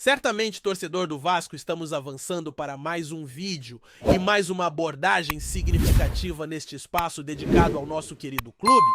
Certamente, torcedor do Vasco, estamos avançando para mais um vídeo e mais uma abordagem significativa neste espaço dedicado ao nosso querido clube.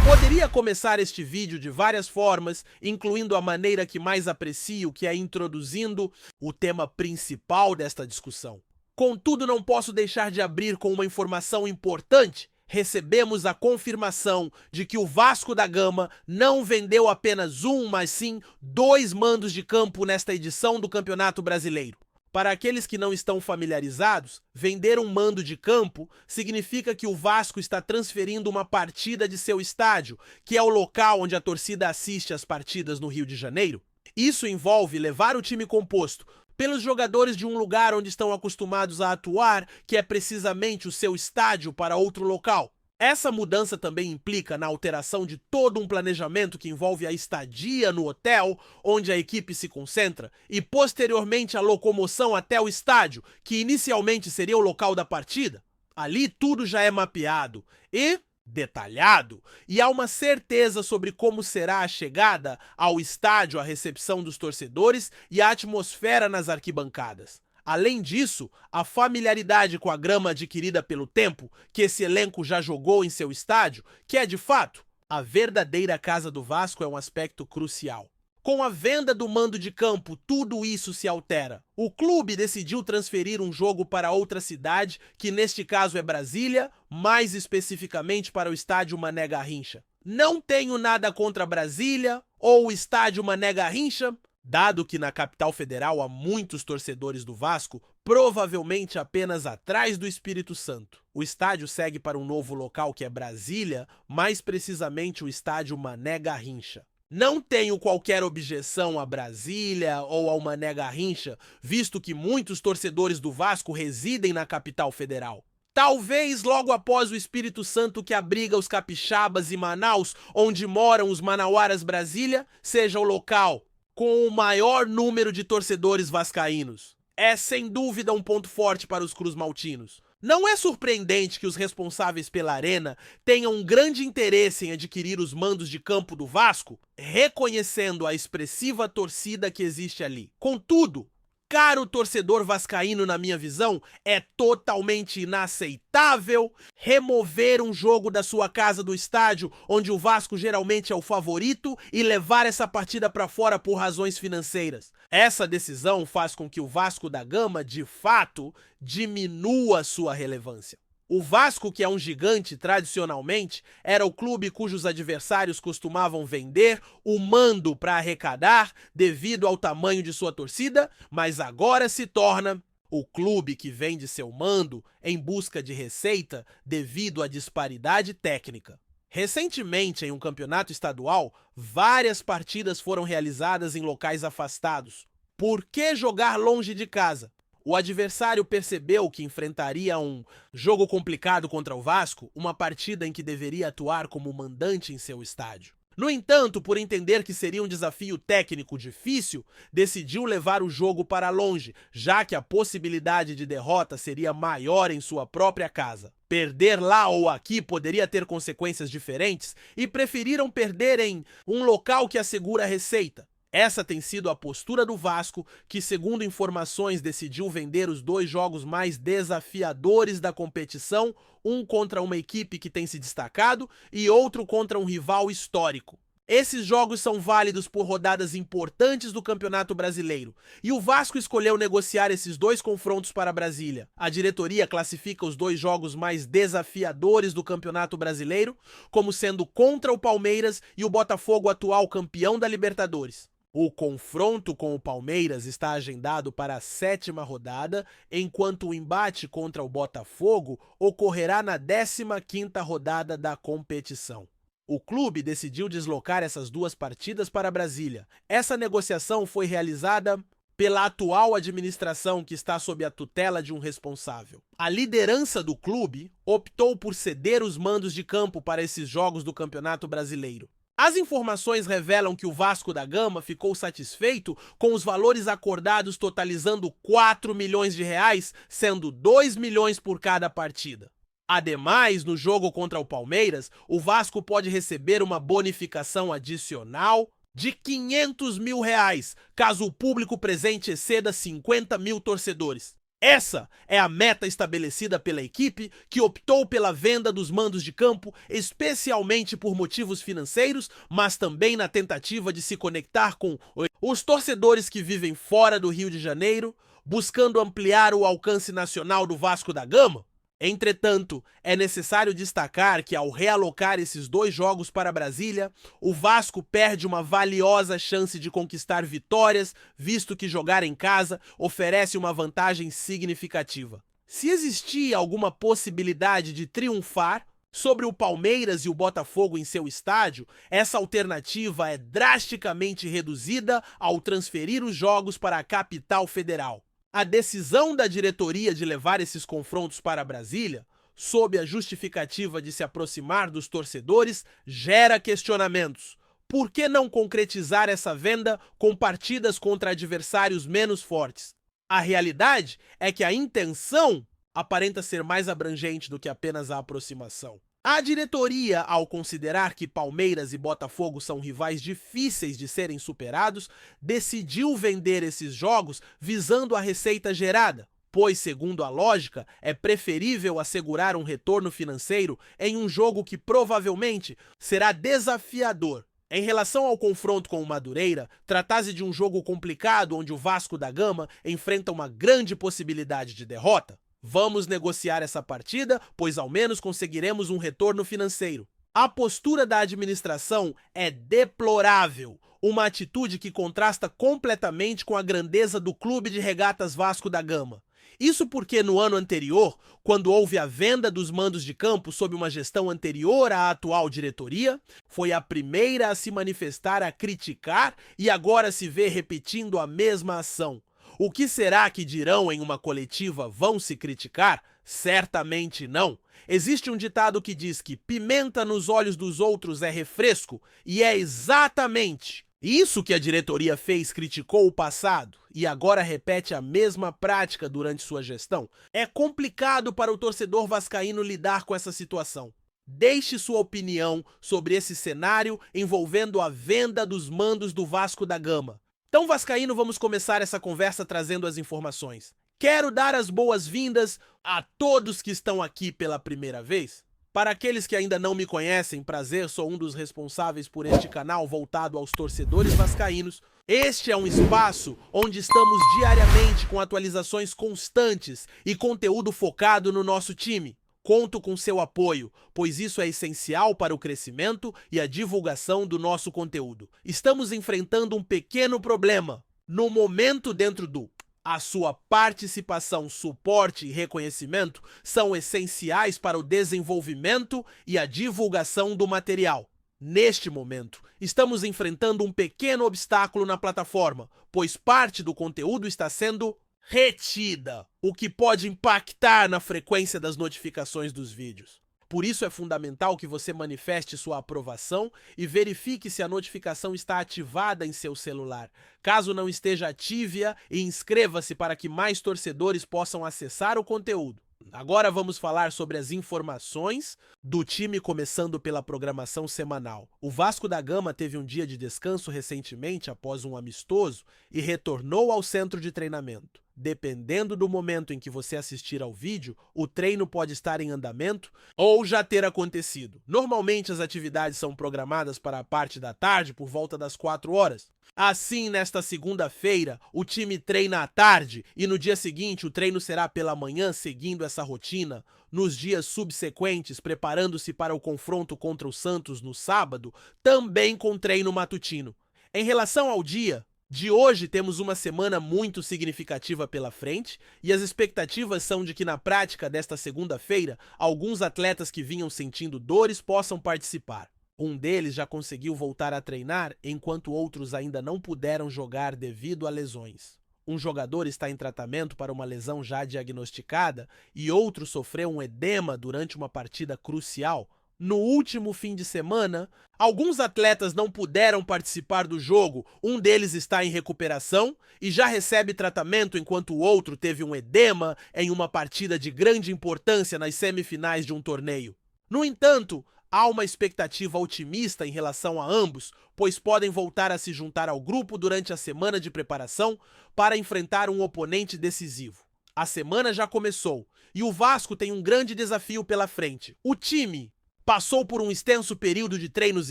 Poderia começar este vídeo de várias formas, incluindo a maneira que mais aprecio, que é introduzindo o tema principal desta discussão. Contudo, não posso deixar de abrir com uma informação importante. Recebemos a confirmação de que o Vasco da Gama não vendeu apenas um, mas sim 2 mandos de campo nesta edição do Campeonato Brasileiro. Para aqueles que não estão familiarizados, vender um mando de campo significa que o Vasco está transferindo uma partida de seu estádio, que é o local onde a torcida assiste às partidas no Rio de Janeiro. Isso envolve levar o time composto pelos jogadores de um lugar onde estão acostumados a atuar, que é precisamente o seu estádio, para outro local. Essa mudança também implica na alteração de todo um planejamento que envolve a estadia no hotel, onde a equipe se concentra, e posteriormente a locomoção até o estádio, que inicialmente seria o local da partida. Ali tudo já é mapeado e detalhado, e há uma certeza sobre como será a chegada ao estádio, a recepção dos torcedores e a atmosfera nas arquibancadas. Além disso, a familiaridade com a grama adquirida pelo tempo que esse elenco já jogou em seu estádio, que é de fato a verdadeira casa do Vasco, é um aspecto crucial. Com a venda do mando de campo, tudo isso se altera. O clube decidiu transferir um jogo para outra cidade, que neste caso é Brasília, mais especificamente para o estádio Mané Garrincha. Não tenho nada contra Brasília ou o estádio Mané Garrincha, dado que na capital federal há muitos torcedores do Vasco, provavelmente apenas atrás do Espírito Santo. O estádio segue para um novo local que é Brasília, mais precisamente o estádio Mané Garrincha. Não tenho qualquer objeção a Brasília ou ao Mané Garrincha, visto que muitos torcedores do Vasco residem na capital federal. Talvez logo após o Espírito Santo, que abriga os capixabas, e Manaus, onde moram os manauaras, Brasília seja o local com o maior número de torcedores vascaínos. É sem dúvida um ponto forte para os cruzmaltinos. Não é surpreendente que os responsáveis pela arena tenham um grande interesse em adquirir os mandos de campo do Vasco, reconhecendo a expressiva torcida que existe ali. Contudo, caro torcedor vascaíno, na minha visão, é totalmente inaceitável remover um jogo da sua casa do estádio, onde o Vasco geralmente é o favorito, e levar essa partida para fora por razões financeiras. Essa decisão faz com que o Vasco da Gama, de fato, diminua sua relevância. O Vasco, que é um gigante tradicionalmente, era o clube cujos adversários costumavam vender o mando para arrecadar devido ao tamanho de sua torcida, mas agora se torna o clube que vende seu mando em busca de receita devido à disparidade técnica. Recentemente, em um campeonato estadual, várias partidas foram realizadas em locais afastados. Por que jogar longe de casa? O adversário percebeu que enfrentaria um jogo complicado contra o Vasco, uma partida em que deveria atuar como mandante em seu estádio. No entanto, por entender que seria um desafio técnico difícil, decidiu levar o jogo para longe, já que a possibilidade de derrota seria maior em sua própria casa. Perder lá ou aqui poderia ter consequências diferentes e preferiram perder em um local que assegura a receita. Essa tem sido a postura do Vasco, que, segundo informações, decidiu vender os 2 jogos mais desafiadores da competição, um contra uma equipe que tem se destacado e outro contra um rival histórico. Esses jogos são válidos por rodadas importantes do Campeonato Brasileiro, e o Vasco escolheu negociar esses 2 confrontos para Brasília. A diretoria classifica os 2 jogos mais desafiadores do Campeonato Brasileiro como sendo contra o Palmeiras e o Botafogo, atual campeão da Libertadores. O confronto com o Palmeiras está agendado para a 7ª rodada, enquanto o embate contra o Botafogo ocorrerá na 15ª rodada da competição. O clube decidiu deslocar essas 2 partidas para Brasília. Essa negociação foi realizada pela atual administração, que está sob a tutela de um responsável. A liderança do clube optou por ceder os mandos de campo para esses jogos do Campeonato Brasileiro. As informações revelam que o Vasco da Gama ficou satisfeito com os valores acordados, totalizando 4 milhões de reais, sendo 2 milhões por cada partida. Ademais, no jogo contra o Palmeiras, o Vasco pode receber uma bonificação adicional de R$ 500.000, caso o público presente exceda 50 mil torcedores. Essa é a meta estabelecida pela equipe, que optou pela venda dos mandos de campo, especialmente por motivos financeiros, mas também na tentativa de se conectar com os torcedores que vivem fora do Rio de Janeiro, buscando ampliar o alcance nacional do Vasco da Gama. Entretanto, é necessário destacar que, ao realocar esses 2 jogos para Brasília, o Vasco perde uma valiosa chance de conquistar vitórias, visto que jogar em casa oferece uma vantagem significativa. Se existia alguma possibilidade de triunfar sobre o Palmeiras e o Botafogo em seu estádio, essa alternativa é drasticamente reduzida ao transferir os jogos para a capital federal. A decisão da diretoria de levar esses confrontos para Brasília, sob a justificativa de se aproximar dos torcedores, gera questionamentos. Por que não concretizar essa venda com partidas contra adversários menos fortes? A realidade é que a intenção aparenta ser mais abrangente do que apenas a aproximação. A diretoria, ao considerar que Palmeiras e Botafogo são rivais difíceis de serem superados, decidiu vender esses jogos visando a receita gerada, pois, segundo a lógica, é preferível assegurar um retorno financeiro em um jogo que provavelmente será desafiador. Em relação ao confronto com o Madureira, trata-se de um jogo complicado onde o Vasco da Gama enfrenta uma grande possibilidade de derrota. Vamos negociar essa partida, pois ao menos conseguiremos um retorno financeiro. A postura da administração é deplorável, uma atitude que contrasta completamente com a grandeza do Clube de Regatas Vasco da Gama. Isso porque no ano anterior, quando houve a venda dos mandos de campo sob uma gestão anterior à atual diretoria, foi a primeira a se manifestar, a criticar, e agora se vê repetindo a mesma ação. O que será que dirão em uma coletiva? Vão se criticar? Certamente não. Existe um ditado que diz que pimenta nos olhos dos outros é refresco, e é exatamente isso que a diretoria fez, criticou o passado e agora repete a mesma prática durante sua gestão. É complicado para o torcedor vascaíno lidar com essa situação. Deixe sua opinião sobre esse cenário envolvendo a venda dos mandos do Vasco da Gama. Então, vascaíno, vamos começar essa conversa trazendo as informações. Quero dar as boas-vindas a todos que estão aqui pela primeira vez. Para aqueles que ainda não me conhecem, prazer, sou um dos responsáveis por este canal voltado aos torcedores vascaínos. Este é um espaço onde estamos diariamente com atualizações constantes e conteúdo focado no nosso time. Conto com seu apoio, pois isso é essencial para o crescimento e a divulgação do nosso conteúdo. Estamos enfrentando um pequeno problema. No momento dentro do a sua participação, suporte e reconhecimento são essenciais para o desenvolvimento e a divulgação do material. Neste momento, estamos enfrentando um pequeno obstáculo na plataforma, pois parte do conteúdo está sendo retida, o que pode impactar na frequência das notificações dos vídeos. Por isso é fundamental que você manifeste sua aprovação e verifique se a notificação está ativada em seu celular. Caso não esteja, ative-a e inscreva-se para que mais torcedores possam acessar o conteúdo. Agora vamos falar sobre as informações do time, começando pela programação semanal. O Vasco da Gama teve um dia de descanso recentemente após um amistoso e retornou ao centro de treinamento. Dependendo do momento em que você assistir ao vídeo, o treino pode estar em andamento ou já ter acontecido. Normalmente as atividades são programadas para a parte da tarde, por volta das 4 horas. Assim, nesta segunda-feira, o time treina à tarde e no dia seguinte o treino será pela manhã, seguindo essa rotina. Nos dias subsequentes, preparando-se para o confronto contra o Santos no sábado, também com treino matutino. Em relação ao dia de hoje, temos uma semana muito significativa pela frente e as expectativas são de que na prática desta segunda-feira, alguns atletas que vinham sentindo dores possam participar. Um deles já conseguiu voltar a treinar, enquanto outros ainda não puderam jogar devido a lesões. Um jogador está em tratamento para uma lesão já diagnosticada e outro sofreu um edema durante uma partida crucial. No último fim de semana, alguns atletas não puderam participar do jogo, um deles está em recuperação e já recebe tratamento, enquanto o outro teve um edema em uma partida de grande importância nas semifinais de um torneio. No entanto, Há uma expectativa otimista em relação a ambos, pois podem voltar a se juntar ao grupo durante a semana de preparação para enfrentar um oponente decisivo. A semana já começou e o Vasco tem um grande desafio pela frente. O time passou por um extenso período de treinos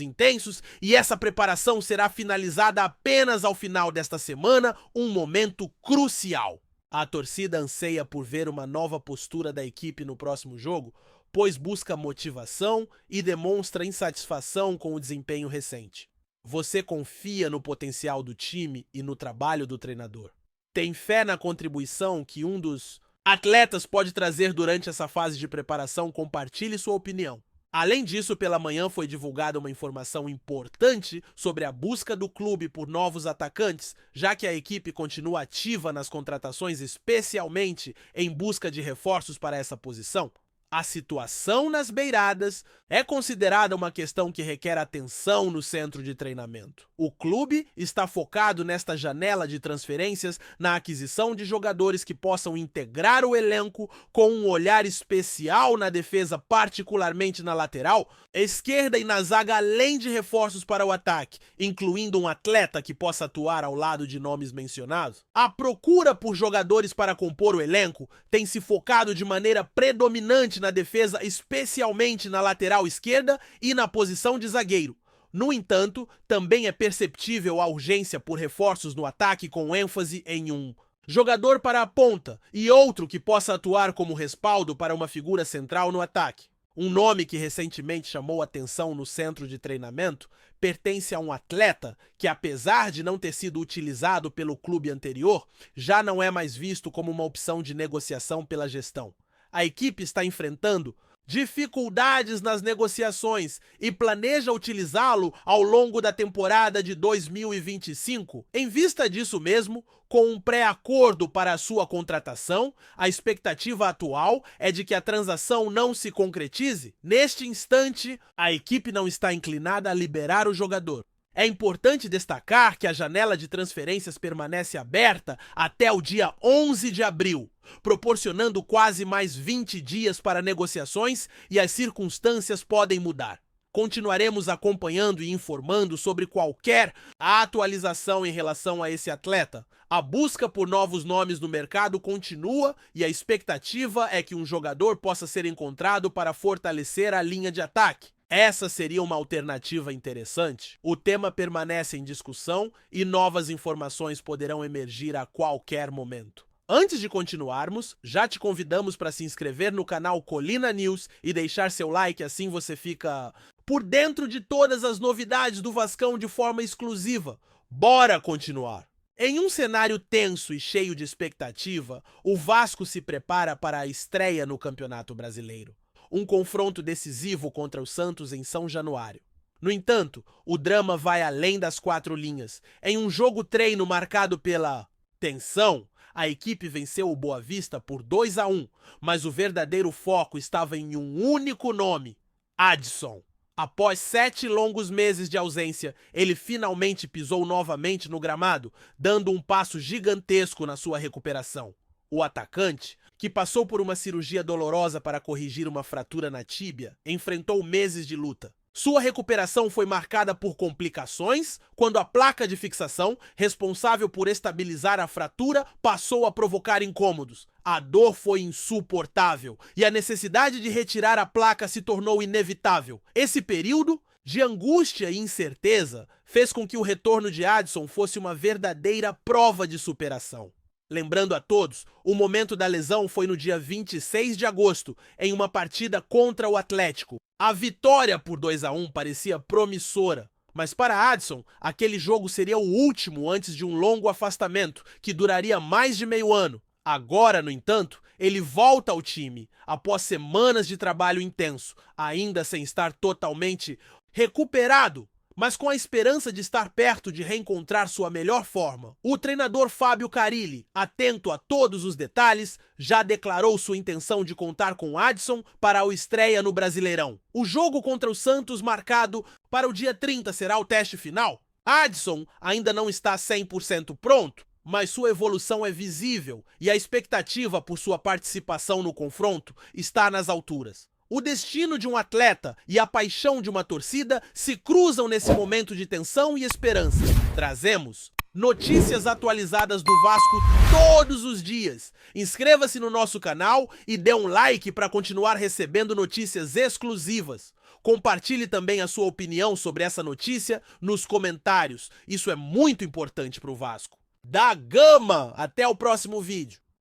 intensos e essa preparação será finalizada apenas ao final desta semana, um momento crucial. A torcida anseia por ver uma nova postura da equipe no próximo jogo, pois busca motivação e demonstra insatisfação com o desempenho recente. Você confia no potencial do time e no trabalho do treinador? Tem fé na contribuição que um dos atletas pode trazer durante essa fase de preparação? Compartilhe sua opinião. Além disso, pela manhã foi divulgada uma informação importante sobre a busca do clube por novos atacantes, já que a equipe continua ativa nas contratações, especialmente em busca de reforços para essa posição. A situação nas beiradas é considerada uma questão que requer atenção no centro de treinamento. O clube está focado nesta janela de transferências na aquisição de jogadores que possam integrar o elenco com um olhar especial na defesa, particularmente na lateral, esquerda e na zaga, além de reforços para o ataque, incluindo um atleta que possa atuar ao lado de nomes mencionados. A procura por jogadores para compor o elenco tem se focado de maneira predominante na defesa, especialmente na lateral esquerda e na posição de zagueiro. No entanto, também é perceptível a urgência por reforços no ataque, com ênfase em um jogador para a ponta e outro que possa atuar como respaldo para uma figura central no ataque. Um nome que recentemente chamou atenção no centro de treinamento pertence a um atleta que, apesar de não ter sido utilizado pelo clube anterior, já não é mais visto como uma opção de negociação pela gestão. A equipe está enfrentando dificuldades nas negociações e planeja utilizá-lo ao longo da temporada de 2025. Em vista disso mesmo, com um pré-acordo para a sua contratação, a expectativa atual é de que a transação não se concretize. Neste instante, a equipe não está inclinada a liberar o jogador. É importante destacar que a janela de transferências permanece aberta até o dia 11 de abril, proporcionando quase mais 20 dias para negociações, e as circunstâncias podem mudar. Continuaremos acompanhando e informando sobre qualquer atualização em relação a esse atleta. A busca por novos nomes no mercado continua e a expectativa é que um jogador possa ser encontrado para fortalecer a linha de ataque. Essa seria uma alternativa interessante. O tema permanece em discussão e novas informações poderão emergir a qualquer momento. Antes de continuarmos, já te convidamos para se inscrever no canal Colina News e deixar seu like, assim você fica por dentro de todas as novidades do Vascão de forma exclusiva. Bora continuar! Em um cenário tenso e cheio de expectativa, o Vasco se prepara para a estreia no Campeonato Brasileiro. Um confronto decisivo contra o Santos em São Januário. No entanto, o drama vai além das quatro linhas. Em um jogo-treino marcado pela tensão, a equipe venceu o Boa Vista por 2-1, mas o verdadeiro foco estava em um único nome: Adson. Após 7 longos meses de ausência, ele finalmente pisou novamente no gramado, dando um passo gigantesco na sua recuperação. O atacante, que passou por uma cirurgia dolorosa para corrigir uma fratura na tíbia, enfrentou meses de luta. Sua recuperação foi marcada por complicações quando a placa de fixação, responsável por estabilizar a fratura, passou a provocar incômodos. A dor foi insuportável e a necessidade de retirar a placa se tornou inevitável. Esse período de angústia e incerteza fez com que o retorno de Adson fosse uma verdadeira prova de superação. Lembrando a todos, o momento da lesão foi no dia 26 de agosto, em uma partida contra o Atlético. A vitória por 2-1 parecia promissora, mas para Adson, aquele jogo seria o último antes de um longo afastamento, que duraria mais de meio ano. Agora, no entanto, ele volta ao time, após semanas de trabalho intenso, ainda sem estar totalmente recuperado, mas com a esperança de estar perto de reencontrar sua melhor forma. O treinador Fábio Carille, atento a todos os detalhes, já declarou sua intenção de contar com Adson para a estreia no Brasileirão. O jogo contra o Santos, marcado para o dia 30, será o teste final. Adson ainda não está 100% pronto, mas sua evolução é visível e a expectativa por sua participação no confronto está nas alturas. O destino de um atleta e a paixão de uma torcida se cruzam nesse momento de tensão e esperança. Trazemos notícias atualizadas do Vasco todos os dias. Inscreva-se no nosso canal e dê um like para continuar recebendo notícias exclusivas. Compartilhe também a sua opinião sobre essa notícia nos comentários. Isso é muito importante para o Vasco. Da Gama! Até o próximo vídeo.